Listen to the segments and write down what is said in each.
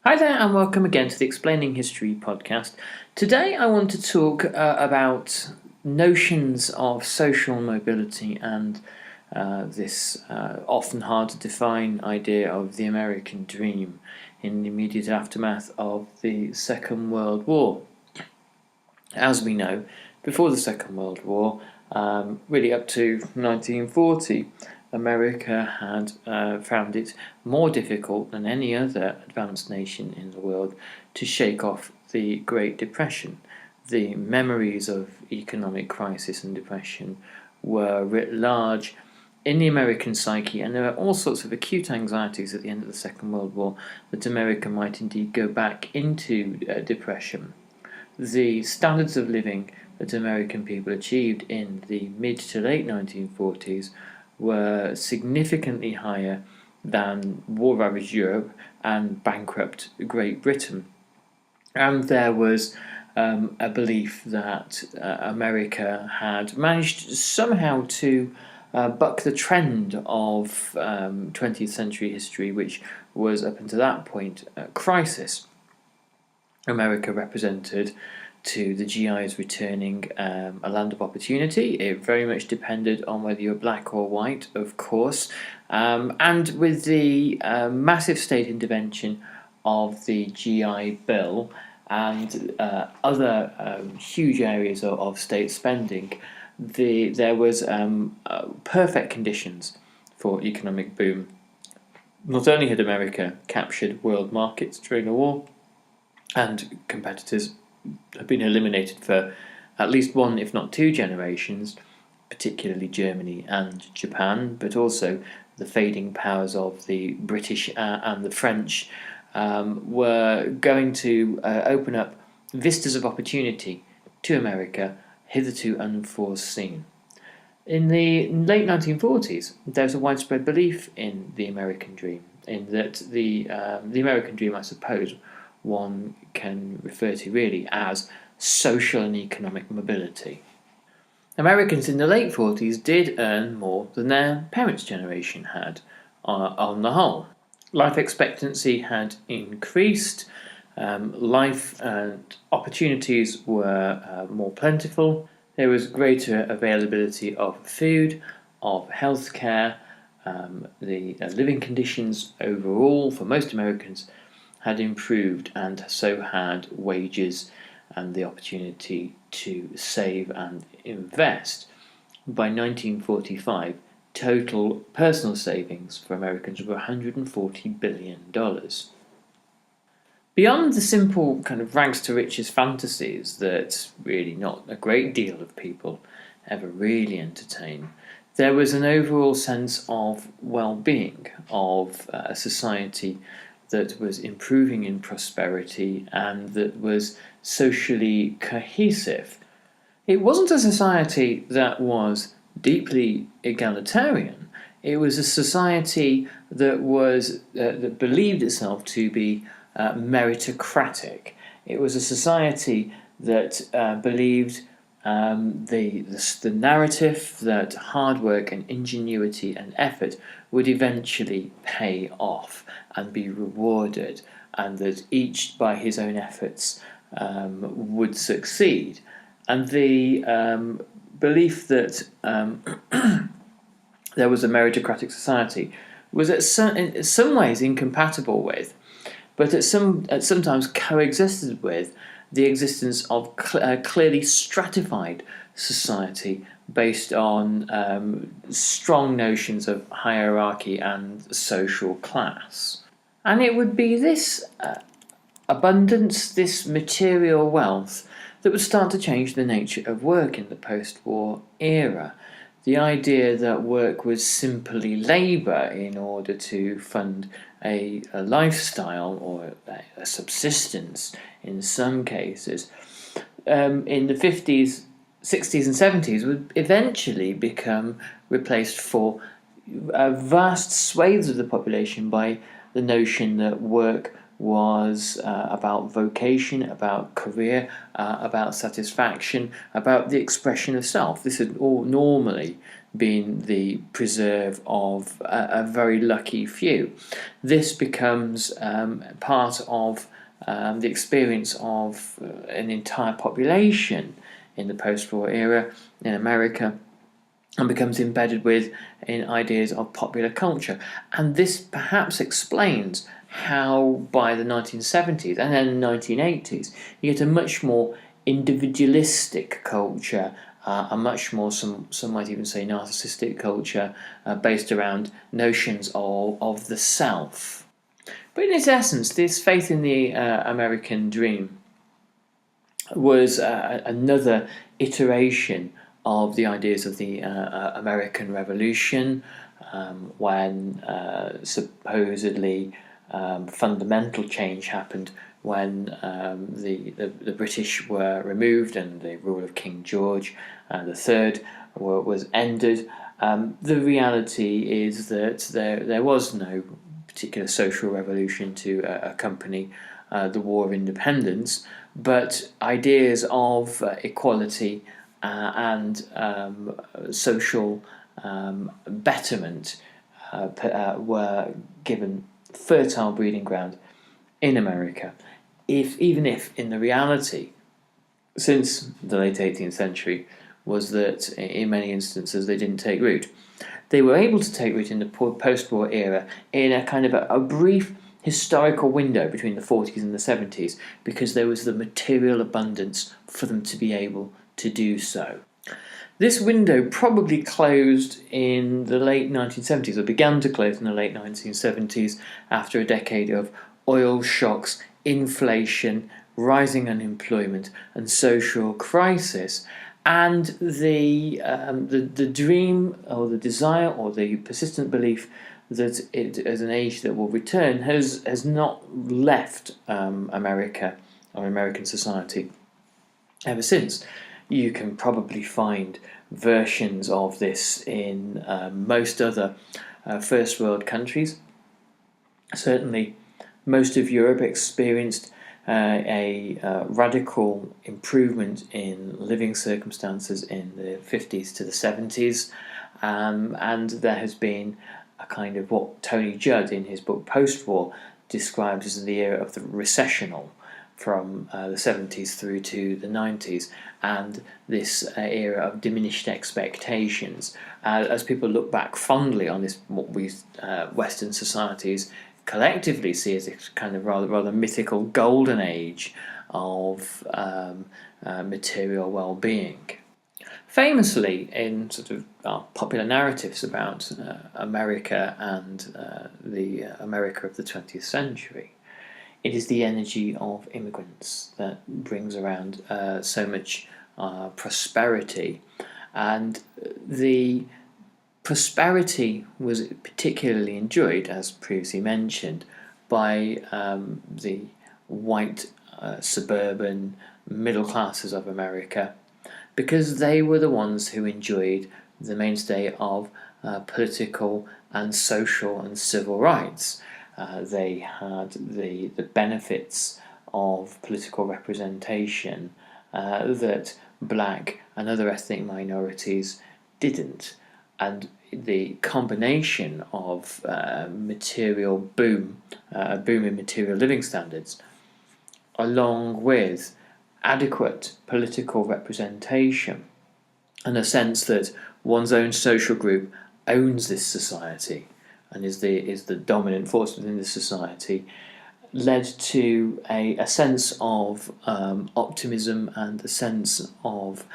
Hi there, and welcome again to the Explaining History podcast. Today I want to talk about notions of social mobility and this often hard to define idea of the American dream in the immediate aftermath of the Second World War. As we know, before the Second World War, really up to 1940, America had found it more difficult than any other advanced nation in the world to shake off the Great Depression. The memories of economic crisis and depression were writ large in the American psyche, and there were all sorts of acute anxieties at the end of the Second World War that America might indeed go back into depression. The standards of living that American people achieved in the mid to late 1940s were significantly higher than war-ravaged Europe and bankrupt Great Britain. And there was a belief that America had managed somehow to buck the trend of 20th century history, which was up until that point crisis. America represented to the GIs returning a land of opportunity. It very much depended on whether you're black or white, of course, and with the massive state intervention of the GI Bill and other huge areas of state spending, there was perfect conditions for economic boom. Not only had America captured world markets during the war, and competitors have been eliminated for at least one, if not two generations, particularly Germany and Japan, but also the fading powers of the British and the French were going to open up vistas of opportunity to America hitherto unforeseen. In the late 1940s, there was a widespread belief in the American dream, in that the American dream, I suppose, one can refer to really as social and economic mobility. Americans in the late 40s did earn more than their parents' generation had on the whole. Life expectancy had increased, life and opportunities were more plentiful, there was greater availability of food, of healthcare, the living conditions overall for most Americans had improved, and so had wages and the opportunity to save and invest. By 1945, total personal savings for Americans were $140 billion. Beyond the simple kind of rags to riches fantasies that really not a great deal of people ever really entertain, there was an overall sense of well-being, of a society that was improving in prosperity and that was socially cohesive. It wasn't a society that was deeply egalitarian. It was a society that was that believed itself to be meritocratic. It was a society that believed the narrative that hard work and ingenuity and effort would eventually pay off and be rewarded, and that each by his own efforts would succeed. And the belief that there was a meritocratic society was in some ways incompatible with, but at sometimes coexisted with, the existence of clearly stratified society based on strong notions of hierarchy and social class. And it would be this abundance, this material wealth, that would start to change the nature of work in the post-war era. The idea that work was simply labour in order to fund a lifestyle or a subsistence in some cases, in the 50s, 60s and 70s would eventually become replaced for vast swathes of the population by the notion that work was about vocation, about career, about satisfaction, about the expression of self. This had all normally been the preserve of a very lucky few. This becomes part of the experience of an entire population in the post-war era in America, and becomes embedded in ideas of popular culture. And this perhaps explains how by the 1970s and then 1980s you get a much more individualistic culture, a much more, some might even say, narcissistic culture, based around notions of the self. But in its essence, this faith in the American dream was another iteration of the ideas of the American Revolution, when supposedly fundamental change happened when the British were removed and the rule of King George III was ended. The reality is that there was no particular social revolution to accompany the War of Independence, but ideas of equality and social betterment were given fertile breeding ground in America. Even if in the reality, since the late 18th century, was that in many instances they didn't take root. They were able to take root in the post-war era in a kind of a brief historical window between the 40s and the 70s, because there was the material abundance for them to be able to do so. This window probably closed in the late 1970s, or began to close in the late 1970s, after a decade of oil shocks, inflation, rising unemployment, and social crisis. And the dream, or the desire, or the persistent belief that it is an age that will return has not left America or American society ever since. You can probably find versions of this in most other first world countries. Certainly, most of Europe experienced a radical improvement in living circumstances in the 50s to the 70s, and there has been a kind of what Tony Judd in his book Post-War describes as the era of the recessional, from the 70s through to the 90s, and this era of diminished expectations. As people look back fondly on this, what we Western societies collectively see as a kind of rather mythical golden age of material well-being. Famously, in sort of popular narratives about America and the America of the 20th century, it is the energy of immigrants that brings around so much prosperity. And the prosperity was particularly enjoyed, as previously mentioned, by the white suburban middle classes of America, because they were the ones who enjoyed the mainstay of political and social and civil rights. They had the benefits of political representation that black and other ethnic minorities didn't. And the combination of material boom in material living standards, along with adequate political representation and a sense that one's own social group owns this society and is the dominant force within the society, led to a sense of optimism and a sense of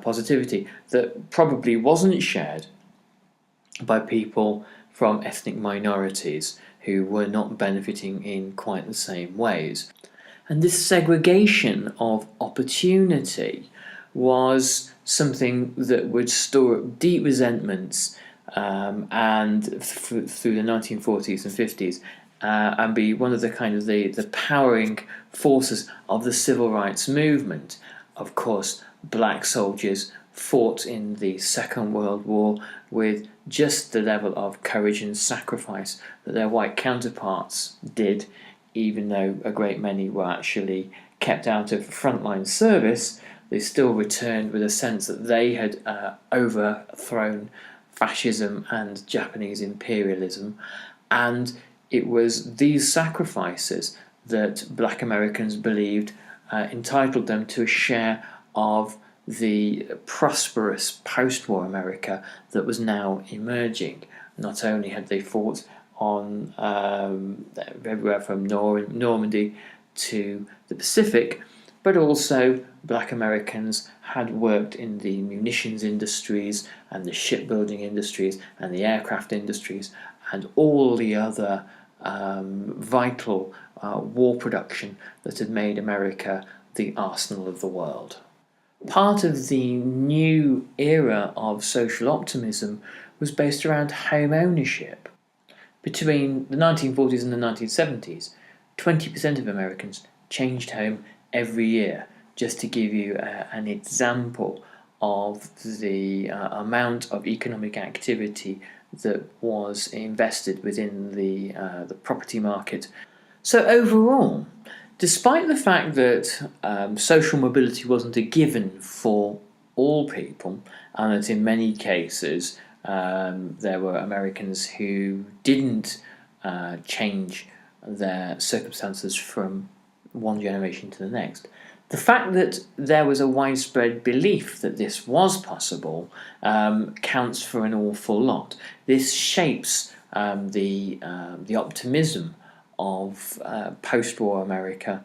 positivity that probably wasn't shared by people from ethnic minorities who were not benefiting in quite the same ways. And this segregation of opportunity was something that would store up deep resentments and through the 1940s and 50s, and be one of the kind of the powering forces of the civil rights movement. Of course, black soldiers fought in the Second World War with just the level of courage and sacrifice that their white counterparts did, even though a great many were actually kept out of frontline service. They still returned with a sense that they had overthrown fascism and Japanese imperialism, and it was these sacrifices that Black Americans believed entitled them to a share of the prosperous post-war America that was now emerging. Not only had they fought on everywhere from Normandy to the Pacific, but also Black Americans had worked in the munitions industries and the shipbuilding industries and the aircraft industries and all the other vital war production that had made America the arsenal of the world. Part of the new era of social optimism was based around home ownership. Between the 1940s and the 1970s, 20% of Americans changed home every year, just to give you an example of the amount of economic activity that was invested within the property market. So overall, despite the fact that social mobility wasn't a given for all people, and that in many cases there were Americans who didn't change their circumstances from one generation to the next, the fact that there was a widespread belief that this was possible counts for an awful lot. This shapes the optimism of post-war America,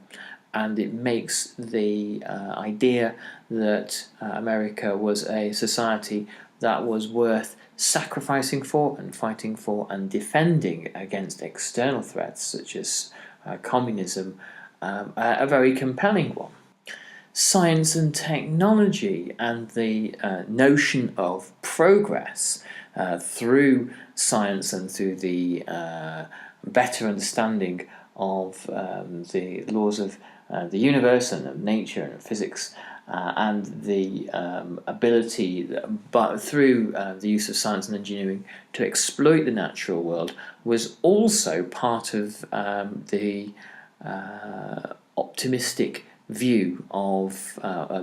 and it makes the idea that America was a society that was worth sacrificing for and fighting for and defending against external threats such as communism a very compelling one. Science and technology and the notion of progress through science and through the better understanding of the laws of the universe and of nature and of physics, and the ability, but through the use of science and engineering, to exploit the natural world was also part of the optimistic view of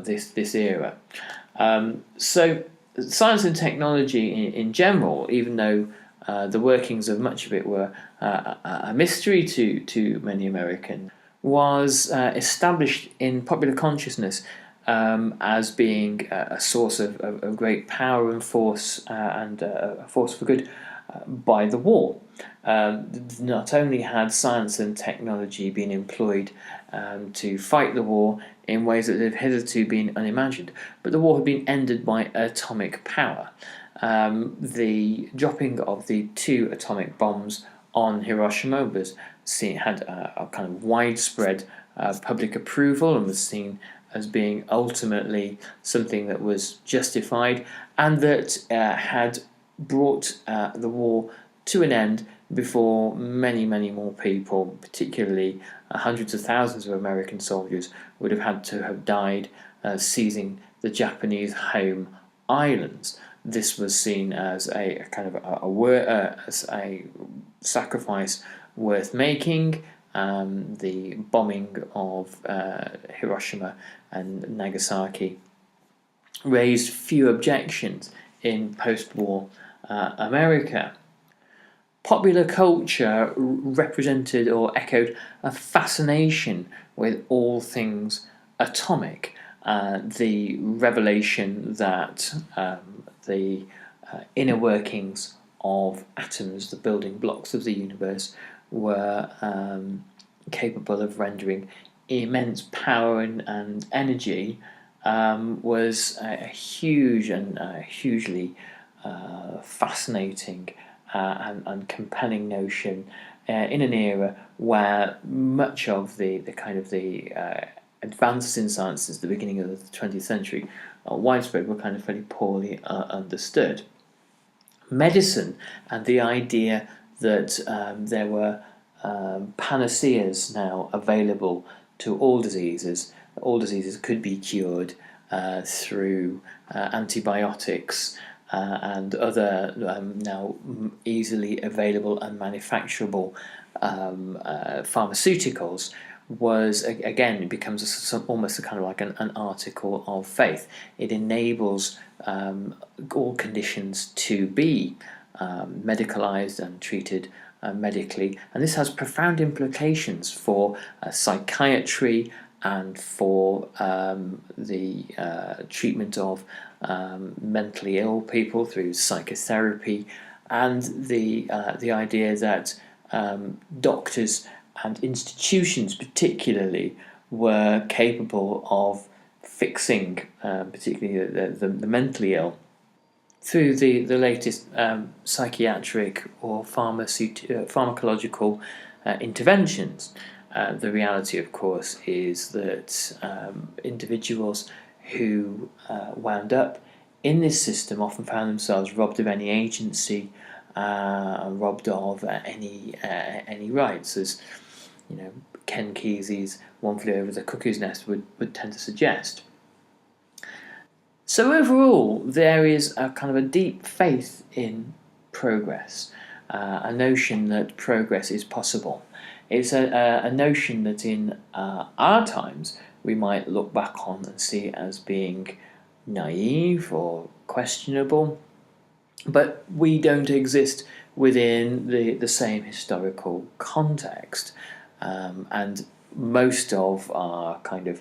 this era. So science and technology in general, even though the workings of much of it were a mystery to many Americans, was established in popular consciousness as being a source of great power and force, and a force for good by the war. Not only had science and technology been employed to fight the war in ways that had hitherto been unimagined, but the war had been ended by atomic power. The dropping of the 2 atomic bombs on Hiroshima had a kind of widespread public approval and was seen as being ultimately something that was justified, and that had brought the war to an end before many more people, particularly hundreds of thousands of American soldiers, would have had to have died seizing the Japanese home islands. This was seen as a kind of as a sacrifice worth making. The bombing of Hiroshima and Nagasaki raised few objections in post-war America. Popular culture represented or echoed a fascination with all things atomic. The revelation that the inner workings of atoms, the building blocks of the universe, were capable of rendering immense power and energy was a huge and hugely fascinating and compelling notion in an era where much of the advances in science since the beginning of the 20th century, widespread, were kind of fairly poorly understood. Medicine and the idea that there were panaceas now available to all diseases could be cured through antibiotics and other now easily available and manufacturable pharmaceuticals, again, it becomes almost a kind of like an article of faith. It enables all conditions to be medicalized and treated medically, and this has profound implications for psychiatry and for the treatment of mentally ill people through psychotherapy, and the idea that doctors and institutions particularly were capable of fixing particularly the mentally ill through the latest psychiatric or pharmacological interventions. The reality, of course, is that individuals who wound up in this system often found themselves robbed of any agency, robbed of any rights, as Ken Kesey's One Flew Over the Cuckoo's Nest would tend to suggest. So overall, there is a kind of a deep faith in progress, a notion that progress is possible. It's a notion that in our times we might look back on and see as being naive or questionable, but we don't exist within the same historical context, and most of our kind of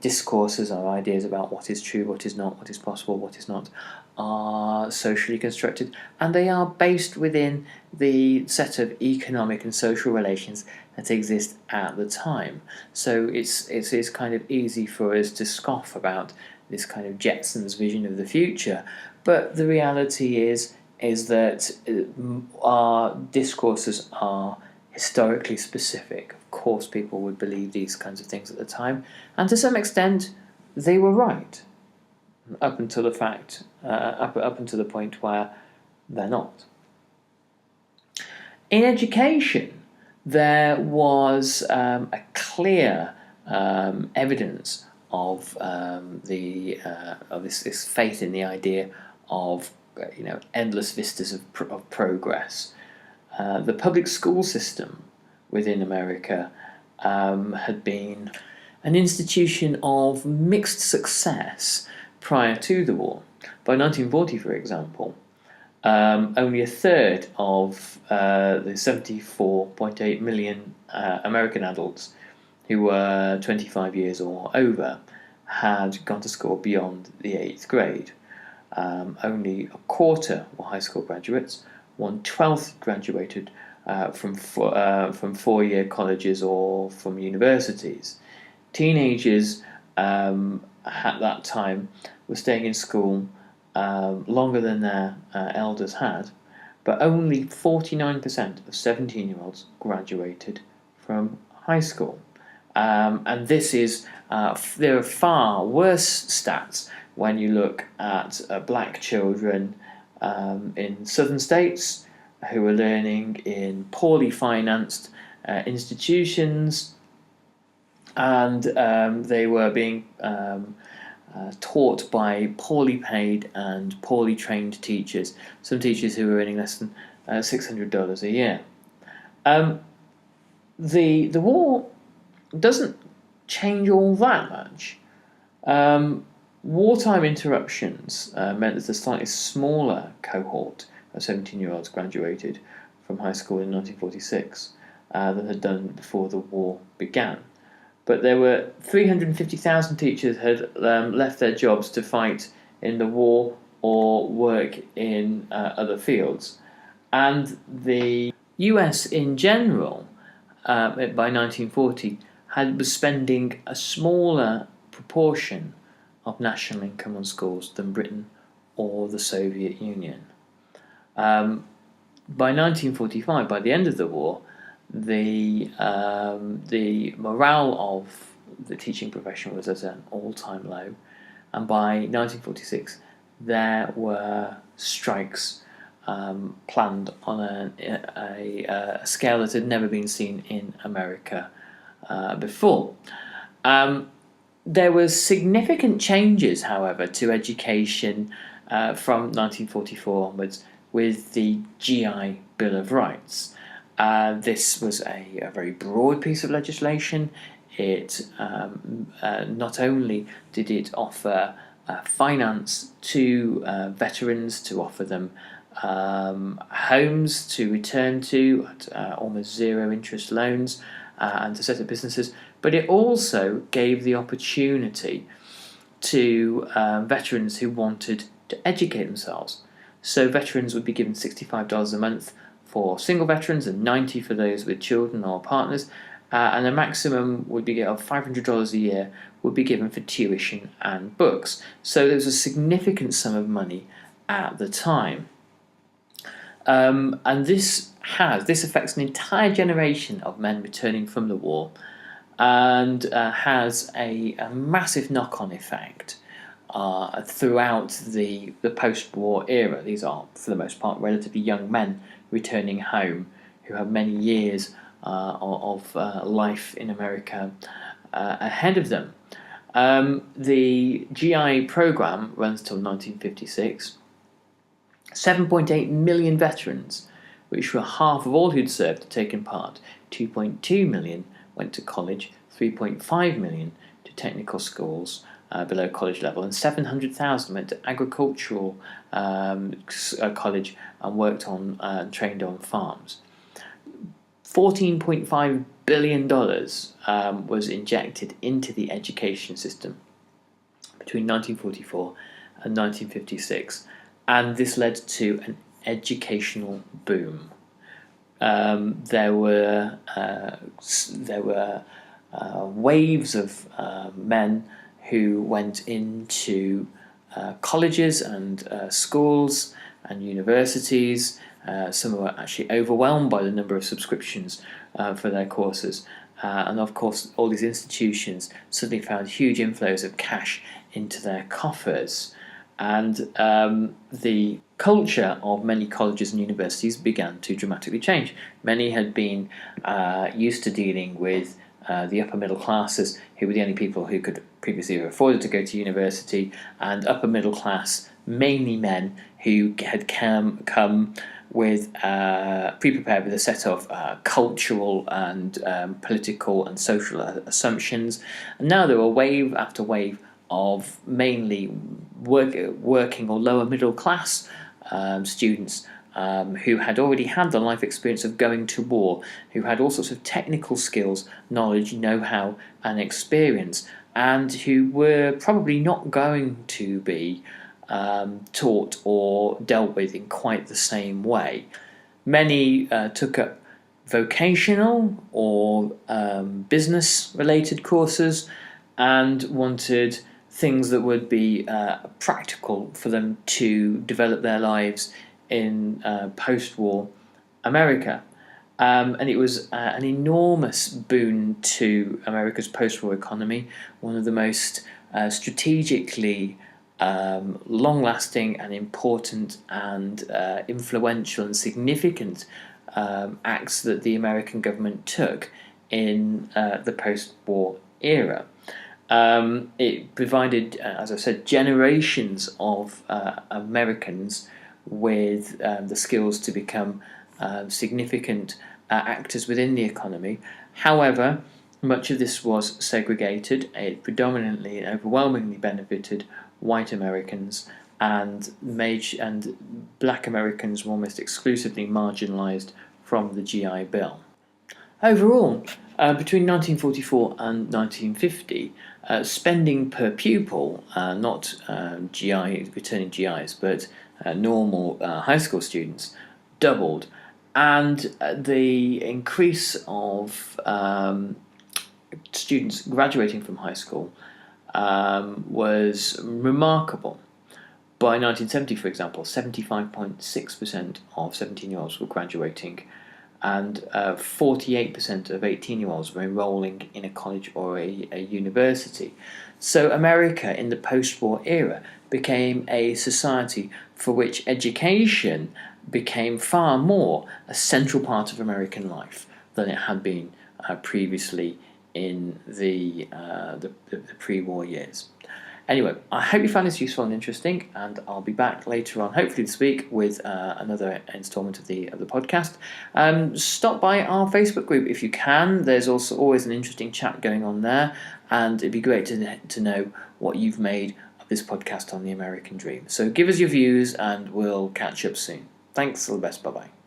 discourses, our ideas about what is true, what is not, what is possible, what is not, are socially constructed, and they are based within the set of economic and social relations that exist at the time. So it's kind of easy for us to scoff about this kind of Jetsons vision of the future, but the reality is that our discourses are historically specific. Of course, people would believe these kinds of things at the time, and to some extent, they were right, up until the point where they're not. In education, there was a clear evidence of this faith in the idea of endless vistas of progress. The public school system within America had been an institution of mixed success prior to the war. By 1940, for example, only a third of the 74.8 million American adults who were 25 years or over had gone to school beyond the 8th grade. Only a quarter were high school graduates. 1/12 graduated from four-year colleges or from universities. Teenagers at that time were staying in school longer than their elders had, but only 49% of 17-year-olds graduated from high school. And this is there are far worse stats when you look at black children in southern states who are learning in poorly financed institutions, and they were being taught by poorly paid and poorly trained teachers, some teachers who were earning less than $600 a year. The war doesn't change all that much. Wartime interruptions meant that a slightly smaller cohort of 17-year-olds graduated from high school in 1946 than had done before the war began. But there were 350,000 teachers had left their jobs to fight in the war or work in other fields. And the US in general, by 1940, was spending a smaller proportion of national income on schools than Britain or the Soviet Union. By 1945, by the end of the war, the morale of the teaching profession was at an all-time low, and by 1946 there were strikes planned on a scale that had never been seen in America before. There was significant changes, however, to education from 1944 onwards with the GI Bill of Rights. This was a very broad piece of legislation. It not only did it offer finance to veterans, to offer them homes to return to at almost zero interest loans, and to set up businesses, but it also gave the opportunity to veterans who wanted to educate themselves. So veterans would be given $65 a month for single veterans and $90 for those with children or partners, and a maximum would be of $500 a year would be given for tuition and books. So there was a significant sum of money at the time. And this affects an entire generation of men returning from the war, and has a massive knock-on effect throughout the post-war era. These are, for the most part, relatively young men returning home who have many years of life in America ahead of them. The GI program runs till 1956. 7.8 million veterans, which were half of all who'd served, had taken part. 2.2 million went to college, 3.5 million to technical schools below college level, and 700,000 went to agricultural college and worked on trained on farms. $14.5 billion was injected into the education system between 1944 and 1956, and this led to an educational boom. There were waves of men who went into colleges and schools and universities. Some were actually overwhelmed by the number of subscriptions for their courses. And of course, all these institutions suddenly found huge inflows of cash into their coffers. And the culture of many colleges and universities began to dramatically change. Many had been used to dealing with the upper middle classes, who were the only people who could previously have afforded to go to university, and upper middle class, mainly men, who had come with pre-prepared with a set of cultural and political and social assumptions. And now there were wave after wave of mainly working or lower middle class students who had already had the life experience of going to war, who had all sorts of technical skills, knowledge, know-how and experience, and who were probably not going to be taught or dealt with in quite the same way. Many took up vocational or business-related courses and wanted things that would be practical for them to develop their lives in post-war America. And it was an enormous boon to America's post-war economy, one of the most strategically long-lasting and important and influential and significant acts that the American government took in the post-war era. It provided, as I said, generations of Americans with the skills to become significant actors within the economy. However, much of this was segregated. It predominantly and overwhelmingly benefited white Americans, and black Americans were almost exclusively marginalised from the GI Bill. Overall, between 1944 and 1950, spending per pupil, not returning GIs, but normal high school students, doubled, and the increase of students graduating from high school was remarkable. By 1970, for example, 75.6% of 17-year-olds were graduating, and 48% of 18-year-olds were enrolling in a college or a university. So America in the post-war era became a society for which education became far more a central part of American life than it had been previously in the pre-war years. Anyway, I hope you found this useful and interesting, and I'll be back later on, hopefully this week, with another instalment of the podcast. Stop by our Facebook group if you can. There's also always an interesting chat going on there, and it'd be great to know what you've made of this podcast on the American Dream. So give us your views, and we'll catch up soon. Thanks, all the best, bye-bye.